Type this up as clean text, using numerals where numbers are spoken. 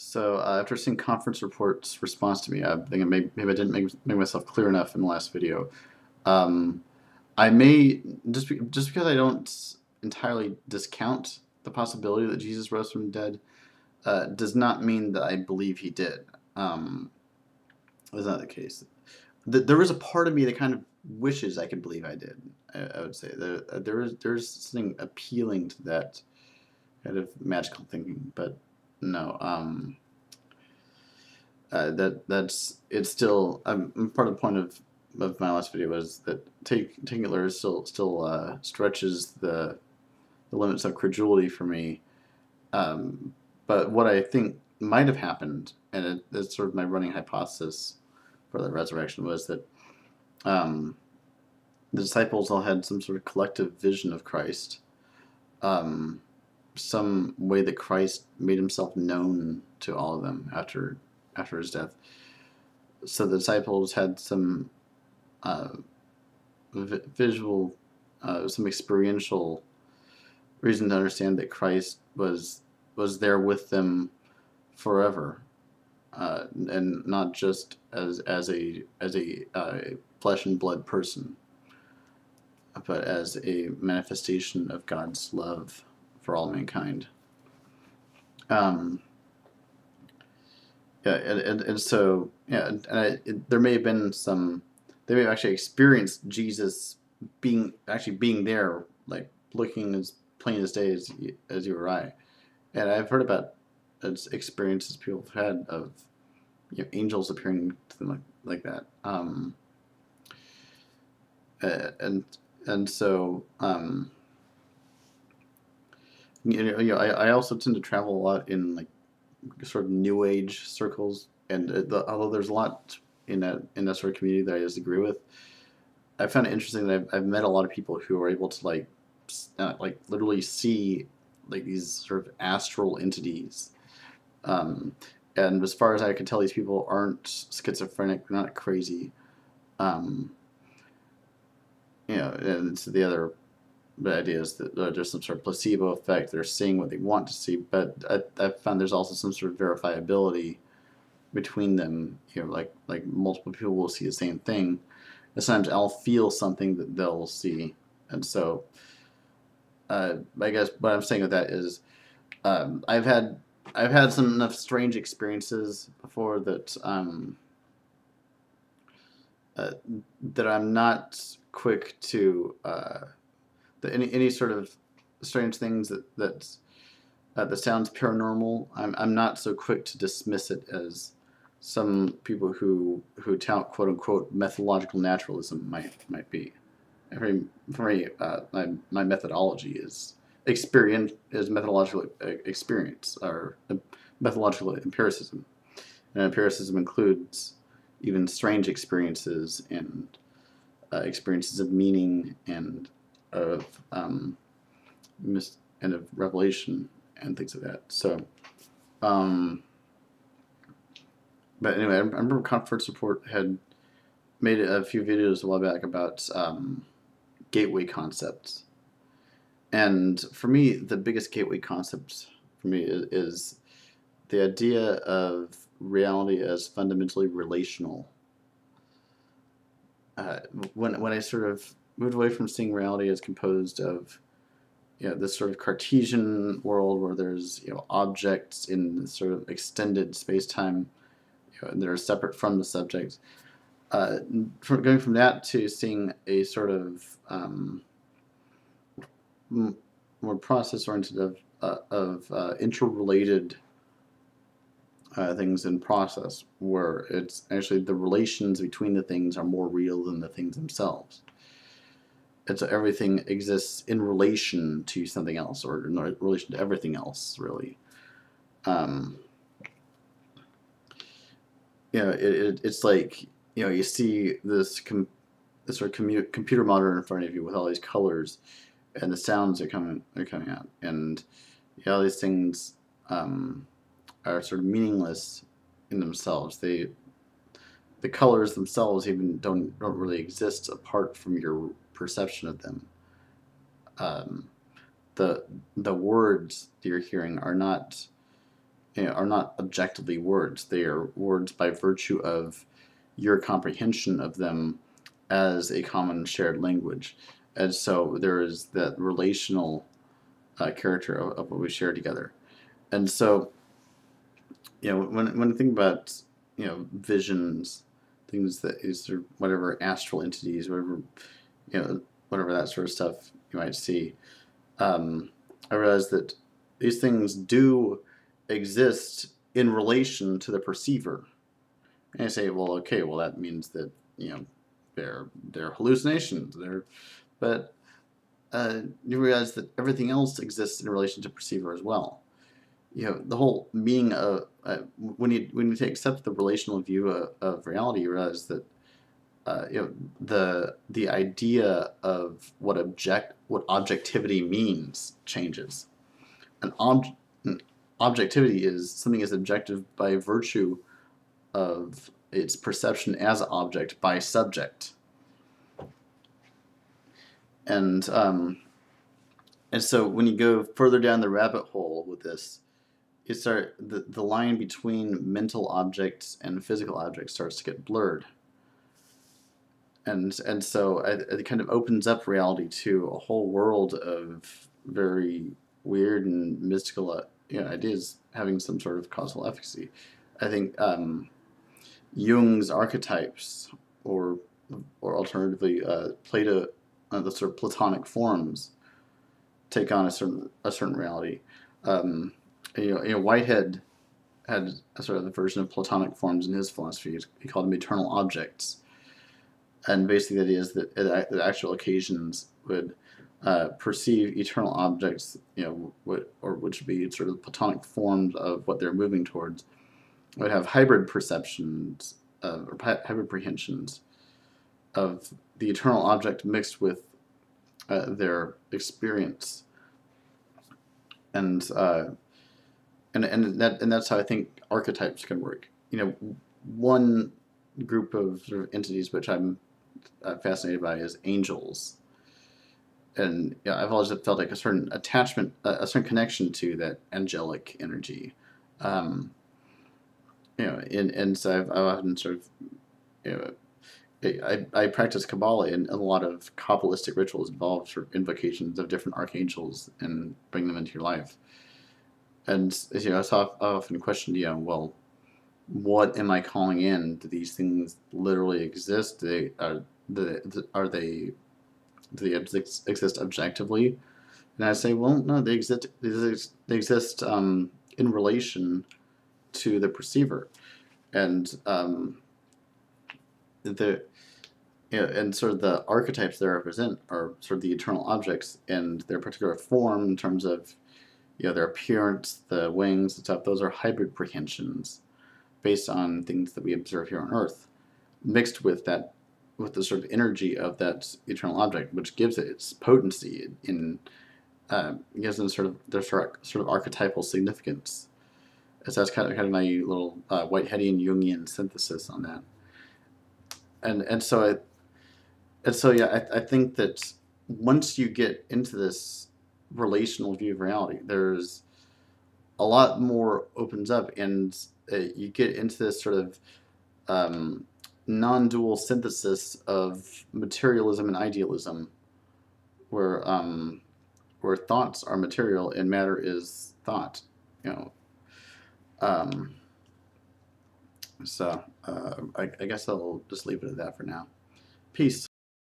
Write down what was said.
So after seeing conference reports' response to me, I think maybe I didn't make myself clear enough in the last video. Um, I may just because I don't entirely discount the possibility that Jesus rose from the dead does not mean that I believe he did. That's not the case. There is a part of me that kind of wishes I could believe I did. I would say there's something appealing to that kind of magical thinking, but no. That's it's still part of the point of my last video was that taking it literally still stretches the limits of credulity for me. But what I think might have happened, and it's sort of my running hypothesis for the resurrection, was that um, the disciples all had some sort of collective vision of Christ, um, some way that Christ made himself known to all of them after his death. So the disciples had some uh, visual, some experiential reason to understand that Christ was there with them forever, and not just as a flesh and blood person, but as a manifestation of God's love for all mankind. Um, yeah, and so yeah, there may have been some. They may have actually experienced Jesus being there, like looking as plain as day as you or I. And I've heard about experiences people have had of angels appearing to them like that. And so I also tend to travel a lot in like sort of new age circles, and although there's a lot in that sort of community that I disagree with, I found it interesting that I've met a lot of people who are able to like literally see like these sort of astral entities. Um, and as far as I can tell, these people aren't schizophrenic, they're not crazy. Um, and it's the other idea is that there's some sort of placebo effect. They're seeing what they want to see, but I've found there's also some sort of verifiability between them. Like multiple people will see the same thing. And sometimes I'll feel something that they'll see, and so I guess what I'm saying with that is I've had some enough strange experiences before uh, that I'm not quick to any sort of strange things that sounds paranormal. I'm not so quick to dismiss it as some people who tout quote unquote methodological naturalism might be. My methodology is methodological experience or methodological empiricism, and empiricism includes even strange experiences and experiences of meaning and of and of revelation and things like that. So, um, but anyway, I remember Conference Report had made a few videos a while back about gateway concepts. And for me, the biggest gateway concept for me is the idea of reality as fundamentally relational. Uh, when I sort of moved away from seeing reality as composed of this sort of Cartesian world where there's objects in sort of extended space time, and they're separate from the subject. Going from that to seeing a sort of more process oriented of interrelated things in process, where it's actually the relations between the things are more real than the things themselves. And so everything exists in relation to something else, or in relation to everything else, really. It's like you see this sort of computer monitor in front of you with all these colors, and the sounds are coming out, and all these things are sort of meaningless in themselves. The colors themselves even don't really exist apart from your perception of them. Um, the words that you're hearing are not are not objectively words. They are words by virtue of your comprehension of them as a common shared language. And so there is that relational character of what we share together. And so, when I think about, visions, things that is, or whatever astral entities, whatever, whatever that sort of stuff you might see, I realize that these things do exist in relation to the perceiver. And I say, well, okay, well that means that they're hallucinations. But you realize that everything else exists in relation to perceiver as well. The whole being when you accept the relational view of reality, you realize that the idea of what objectivity means changes. An objectivity is something is objective by virtue of its perception as object by subject. And so when you go further down the rabbit hole with this, the line between mental objects and physical objects starts to get blurred. And so it kind of opens up reality to a whole world of very weird and mystical ideas having some sort of causal efficacy. I think Jung's archetypes, or alternatively Plato, the sort of Platonic forms, take on a certain reality. Whitehead had a sort of a version of Platonic forms in his philosophy. He called them eternal objects, and basically the idea is that the actual occasions would perceive eternal objects, which would be sort of Platonic forms of what they're moving towards, would have hybrid perceptions or hybrid prehensions of the eternal object mixed with their experience, and that's how I think archetypes can work. One group of sort of entities which I'm fascinated by is angels, and I've always felt like a certain attachment, a certain connection to that angelic energy. And so I've often sort of, I practice Kabbalah, and a lot of Kabbalistic rituals involve sort of invocations of different archangels and bring them into your life. And so I often questioned, well, what am I calling in? Do these things literally exist? Do they exist objectively? And I say, well, no, they exist. They exist in relation to the perceiver, and and sort of the archetypes they represent are sort of the eternal objects and their particular form in terms of their appearance, the wings and stuff. Those are hybrid prehensions based on things that we observe here on Earth, mixed with the sort of energy of that eternal object, which gives it its potency gives them sort of archetypal significance. So that's kind of my little Whiteheadian Jungian synthesis on that. And so I think that once you get into this relational view of reality, there's a lot more opens up, and you get into this sort of non-dual synthesis of materialism and idealism, where thoughts are material and matter is thought. So I guess I'll just leave it at that for now. Peace.